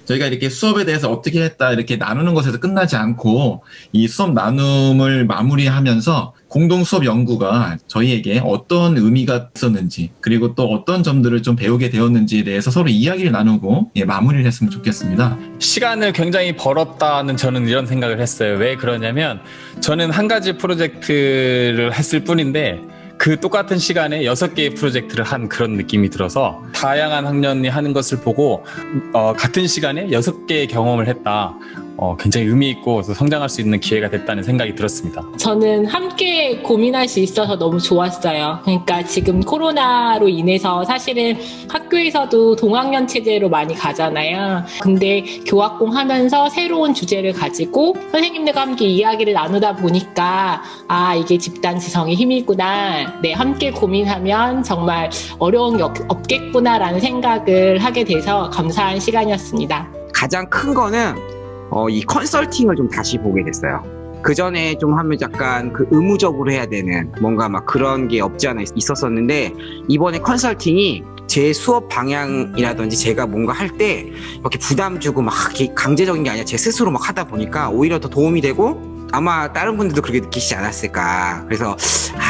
저희가 이렇게 수업에 대해서 어떻게 했다 이렇게 나누는 것에서 끝나지 않고 이 수업 나눔을 마무리하면서 공동 수업 연구가 저희에게 어떤 의미가 있었는지 그리고 또 어떤 점들을 좀 배우게 되었는지에 대해서 서로 이야기를 나누고 마무리를 했으면 좋겠습니다. 시간을 굉장히 벌었다는 저는 이런 생각을 했어요. 왜 그러냐면 저는 한 가지 프로젝트를 했을 뿐인데 그 똑같은 시간에 6개의 프로젝트를 한 그런 느낌이 들어서 다양한 학년이 하는 것을 보고 같은 시간에 6개의 경험을 했다. 굉장히 의미 있고 성장할 수 있는 기회가 됐다는 생각이 들었습니다. 저는 함께 고민할 수 있어서 너무 좋았어요. 그러니까 지금 코로나로 인해서 사실은 학교에서도 동학년 체제로 많이 가잖아요. 근데 교학공 하면서 새로운 주제를 가지고 선생님들과 함께 이야기를 나누다 보니까 이게 집단 지성의 힘이구나. 네, 함께 고민하면 정말 어려운 게 없겠구나라는 생각을 하게 돼서 감사한 시간이었습니다. 가장 큰 거는 이 컨설팅을 좀 다시 보게 됐어요. 그 전에 좀 하면 약간 그 의무적으로 해야 되는 뭔가 막 그런 게 없지 않아 있었었는데 이번에 컨설팅이 제 수업 방향이라든지 제가 뭔가 할 때 이렇게 부담 주고 막 강제적인 게 아니라 제 스스로 막 하다 보니까 오히려 더 도움이 되고 아마 다른 분들도 그렇게 느끼시지 않았을까. 그래서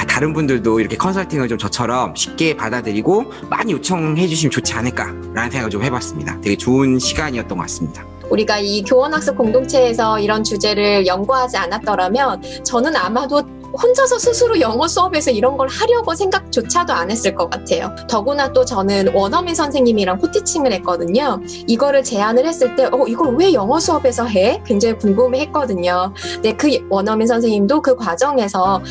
다른 분들도 이렇게 컨설팅을 좀 저처럼 쉽게 받아들이고 많이 요청해 주시면 좋지 않을까라는 생각을 좀 해봤습니다. 되게 좋은 시간이었던 것 같습니다. 우리가 이 교원학습 공동체에서 이런 주제를 연구하지 않았더라면 저는 아마도 혼자서 스스로 영어 수업에서 이런 걸 하려고 생각조차도 안 했을 것 같아요. 더구나 또 저는 원어민 선생님이랑 코티칭을 했거든요. 이거를 제안을 했을 때 이걸 왜 영어 수업에서 해? 굉장히 궁금해했거든요. 근데 그 원어민 선생님도 그 과정에서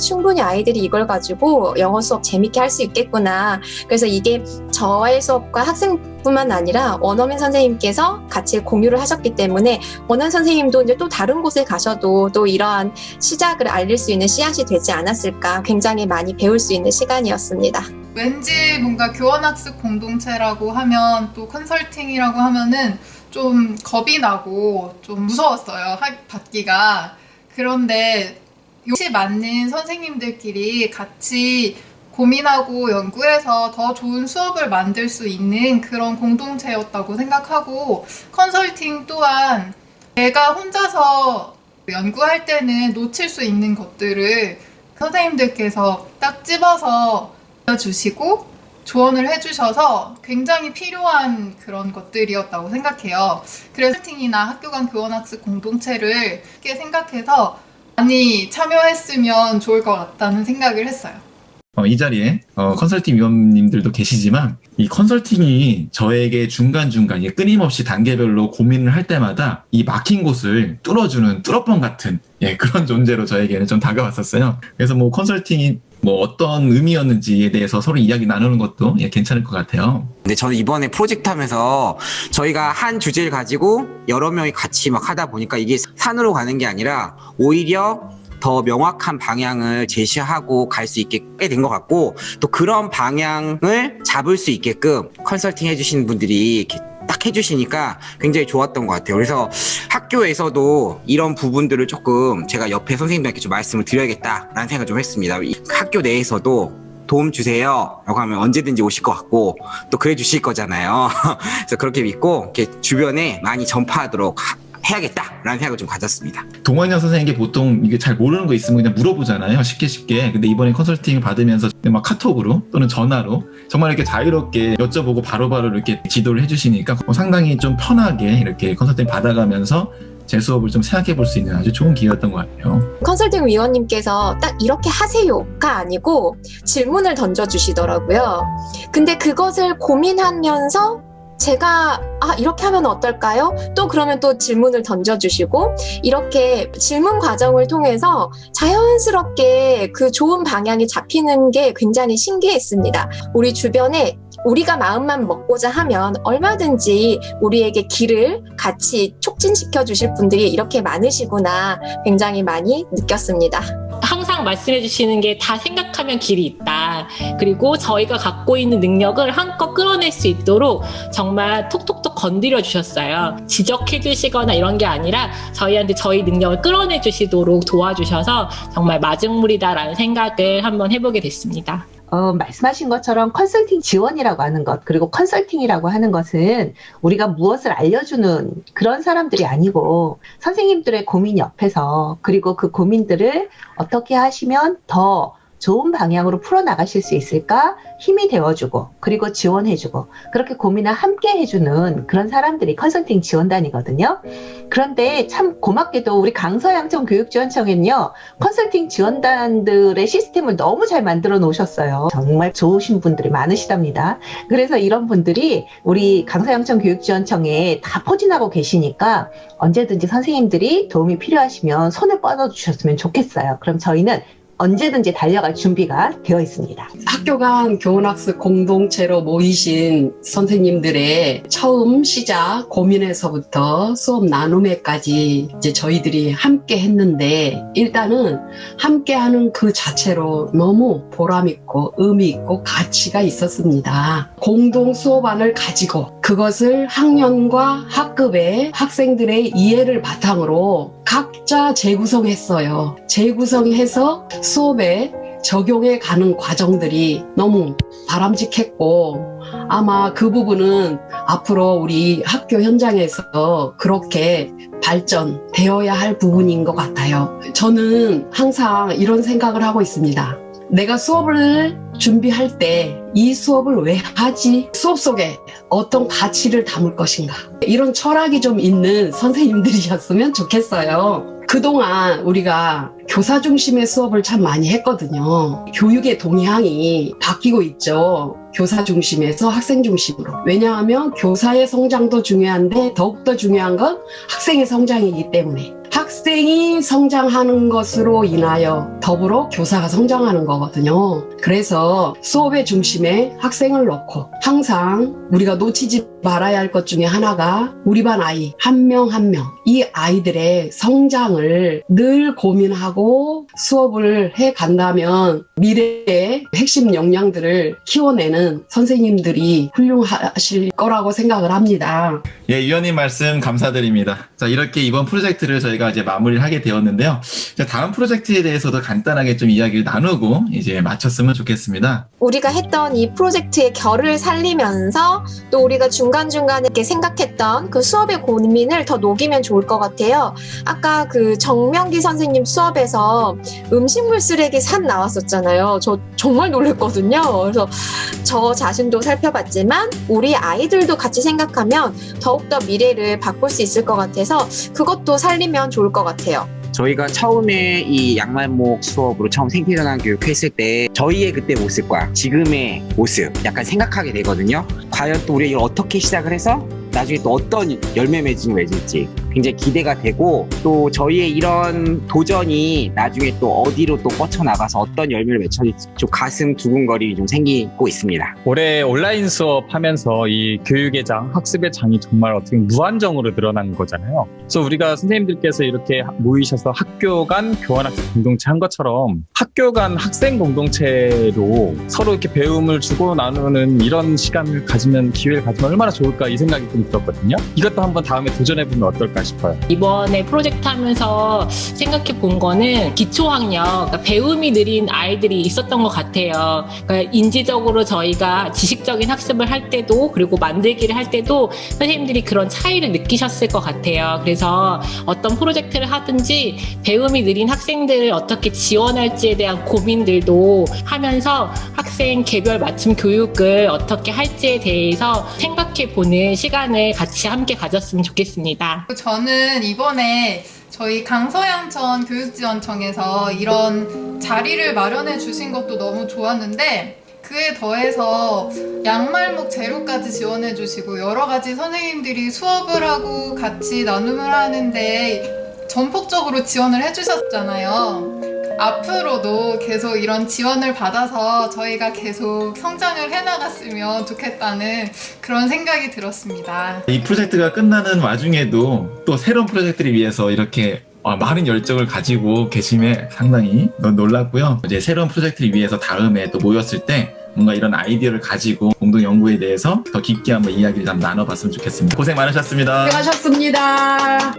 충분히 아이들이 이걸 가지고 영어 수업 재밌게 할 수 있겠구나. 그래서 이게 저의 수업과 학생뿐만 아니라 원어민 선생님께서 같이 공유를 하셨기 때문에 원어민 선생님도 이제 또 다른 곳에 가셔도 또 이러한 시작을 알릴 수 있는 씨앗이 되지 않았을까. 굉장히 많이 배울 수 있는 시간이었습니다. 왠지 뭔가 교원학습 공동체라고 하면 또 컨설팅이라고 하면은 좀 겁이 나고 좀 무서웠어요. 받기가. 그런데 요시 맞는 선생님들끼리 같이 고민하고 연구해서 더 좋은 수업을 만들 수 있는 그런 공동체였다고 생각하고 컨설팅 또한 내가 혼자서 연구할 때는 놓칠 수 있는 것들을 선생님들께서 딱 집어서 알려주시고 조언을 해주셔서 굉장히 필요한 그런 것들이었다고 생각해요. 그래서 컨설팅이나 학교 간 교원학습 공동체를 쉽게 생각해서 많이 참여했으면 좋을 것 같다는 생각을 했어요. 이 자리에 컨설팅 위원님들도 계시지만 이 컨설팅이 저에게 중간중간 끊임없이 단계별로 고민을 할 때마다 이 막힌 곳을 뚫어주는 뚫어뻥 같은 그런 존재로 저에게는 좀 다가왔었어요. 그래서 컨설팅이 어떤 의미였는지에 대해서 서로 이야기 나누는 것도 괜찮을 것 같아요. 근데 저는 이번에 프로젝트 하면서 저희가 한 주제를 가지고 여러 명이 같이 막 하다 보니까 이게 산으로 가는 게 아니라 오히려 더 명확한 방향을 제시하고 갈 수 있게 된 것 같고 또 그런 방향을 잡을 수 있게끔 컨설팅 해주시는 분들이 이렇게 딱 해주시니까 굉장히 좋았던 것 같아요. 그래서 학교에서도 이런 부분들을 조금 제가 옆에 선생님들께 좀 말씀을 드려야겠다라는 생각을 좀 했습니다. 학교 내에서도 도움 주세요 라고 하면 언제든지 오실 것 같고 또 그래 주실 거잖아요. 그래서 그렇게 믿고 이렇게 주변에 많이 전파하도록 해야겠다라는 생각을 좀 가졌습니다. 동학년 선생님께 보통 이게 잘 모르는 거 있으면 그냥 물어보잖아요. 쉽게. 근데 이번에 컨설팅을 받으면서 막 카톡으로 또는 전화로 정말 이렇게 자유롭게 여쭤보고 바로바로 이렇게 지도를 해주시니까 상당히 좀 편하게 이렇게 컨설팅 받아가면서 제 수업을 좀 생각해 볼 수 있는 아주 좋은 기회였던 것 같아요. 컨설팅 위원님께서 딱 이렇게 하세요가 아니고 질문을 던져주시더라고요. 근데 그것을 고민하면서 제가 이렇게 하면 어떨까요? 또 그러면 또 질문을 던져주시고 이렇게 질문 과정을 통해서 자연스럽게 그 좋은 방향이 잡히는 게 굉장히 신기했습니다. 우리 주변에 우리가 마음만 먹고자 하면 얼마든지 우리에게 길을 같이 촉진시켜 주실 분들이 이렇게 많으시구나 굉장히 많이 느꼈습니다. 항상 말씀해 주시는 게 다 생각하면 길이 있다. 그리고 저희가 갖고 있는 능력을 한껏 끌어낼 수 있도록 정말 톡톡톡 건드려 주셨어요. 지적해 주시거나 이런 게 아니라 저희한테 저희 능력을 끌어내 주시도록 도와주셔서 정말 마중물이다라는 생각을 한번 해보게 됐습니다. 말씀하신 것처럼 컨설팅 지원이라고 하는 것, 그리고 컨설팅이라고 하는 것은 우리가 무엇을 알려주는 그런 사람들이 아니고 선생님들의 고민 옆에서, 그리고 그 고민들을 어떻게 하시면 더 좋은 방향으로 풀어나가실 수 있을까 힘이 되어주고, 그리고 지원해주고, 그렇게 고민을 함께 해주는 그런 사람들이 컨설팅 지원단이거든요. 그런데 참 고맙게도 우리 강서양천 교육지원청에는요, 컨설팅 지원단들의 시스템을 너무 잘 만들어 놓으셨어요. 정말 좋으신 분들이 많으시답니다. 그래서 이런 분들이 우리 강서양천 교육지원청에 다 포진하고 계시니까 언제든지 선생님들이 도움이 필요하시면 손을 뻗어주셨으면 좋겠어요. 그럼 저희는 언제든지 달려갈 준비가 되어 있습니다. 학교 간 교원학습 공동체로 모이신 선생님들의 처음 시작 고민에서부터 수업 나눔회까지 이제 저희들이 함께 했는데, 일단은 함께 하는 그 자체로 너무 보람있고 의미있고 가치가 있었습니다. 공동 수업안을 가지고 그것을 학년과 학급의 학생들의 이해를 바탕으로 각자 재구성했어요. 재구성해서 수업에 적용해 가는 과정들이 너무 바람직했고, 아마 그 부분은 앞으로 우리 학교 현장에서 그렇게 발전되어야 할 부분인 것 같아요. 저는 항상 이런 생각을 하고 있습니다. 내가 수업을 준비할 때 이 수업을 왜 하지? 수업 속에 어떤 가치를 담을 것인가? 이런 철학이 좀 있는 선생님들이셨으면 좋겠어요. 그동안 우리가 교사 중심의 수업을 참 많이 했거든요. 교육의 동향이 바뀌고 있죠. 교사 중심에서 학생 중심으로. 왜냐하면 교사의 성장도 중요한데 더욱더 중요한 건 학생의 성장이기 때문에. 학생이 성장하는 것으로 인하여 더불어 교사가 성장하는 거거든요. 그래서 수업의 중심에 학생을 놓고 항상 우리가 놓치지 말아야 할 것 중에 하나가 우리 반 아이 한 명 한 명, 이 아이들의 성장을 늘 고민하고 수업을 해 간다면 미래의 핵심 역량들을 키워내는 선생님들이 훌륭하실 거라고 생각을 합니다. 예, 위원님 말씀 감사드립니다. 자, 이렇게 이번 프로젝트를 저희가 이제 마무리를 하게 되었는데요. 자, 다음 프로젝트에 대해서도 간단하게 좀 이야기를 나누고 이제 마쳤으면 좋겠습니다. 우리가 했던 이 프로젝트의 결을 살리면서 또 우리가 중간중간에 이렇게 생각했던 그 수업의 고민을 더 녹이면 좋을 것 같아요. 아까 그 정명기 선생님 수업에서 음식물 쓰레기 산 나왔었잖아요. 저 정말 놀랐거든요. 그래서 저 자신도 살펴봤지만 우리 아이들도 같이 생각하면 더욱더 미래를 바꿀 수 있을 것 같아서 그것도 살리면 좋을 것 같아요. 저희가 처음에 이 양말목 수업으로 처음 생태전환 교육했을 때 저희의 그때 모습과 지금의 모습 약간 생각하게 되거든요. 과연 또 우리가 이걸 어떻게 시작을 해서 나중에 또 어떤 열매 맺음을 맺을지 굉장히 기대가 되고, 또 저희의 이런 도전이 나중에 또 어디로 또 뻗쳐나가서 어떤 열매를 맺혀질지 좀 가슴 두근거림이 좀 생기고 있습니다. 올해 온라인 수업 하면서 이 교육의 장, 학습의 장이 정말 어떻게 무한정으로 늘어난 거잖아요. 그래서 우리가 선생님들께서 이렇게 모이셔서 학교 간 교환학습 공동체 한 것처럼 학교 간 학생 공동체로 서로 이렇게 배움을 주고 나누는 이런 시간을 가지면, 기회를 가지면 얼마나 좋을까, 이 생각이 좀 들었거든요. 이것도 한번 다음에 도전해보면 어떨까 싶어요. 이번에 프로젝트 하면서 생각해 본 거는 기초학력, 그러니까 배움이 느린 아이들이 있었던 것 같아요. 그러니까 인지적으로 저희가 지식적인 학습을 할 때도, 그리고 만들기를 할 때도 선생님들이 그런 차이를 느끼셨을 것 같아요. 그래서 어떤 프로젝트를 하든지 배움이 느린 학생들을 어떻게 지원할지에 대한 고민들도 하면서 학생 개별 맞춤 교육을 어떻게 할지에 대해서 생각해 보는 시간을 같이 함께 가졌으면 좋겠습니다. 저는 이번에 저희 강서양천 교육지원청에서 이런 자리를 마련해 주신 것도 너무 좋았는데, 그에 더해서 양말목 재료까지 지원해 주시고 여러 가지 선생님들이 수업을 하고 같이 나눔을 하는데 전폭적으로 지원을 해 주셨잖아요. 앞으로도 계속 이런 지원을 받아서 저희가 계속 성장을 해나갔으면 좋겠다는 그런 생각이 들었습니다. 이 프로젝트가 끝나는 와중에도 또 새로운 프로젝트를 위해서 이렇게 많은 열정을 가지고 계심에 상당히 놀랐고요. 이제 새로운 프로젝트를 위해서 다음에 또 모였을 때 뭔가 이런 아이디어를 가지고 공동 연구에 대해서 더 깊게 한번 이야기를 좀 나눠봤으면 좋겠습니다. 고생 많으셨습니다. 수고하셨습니다.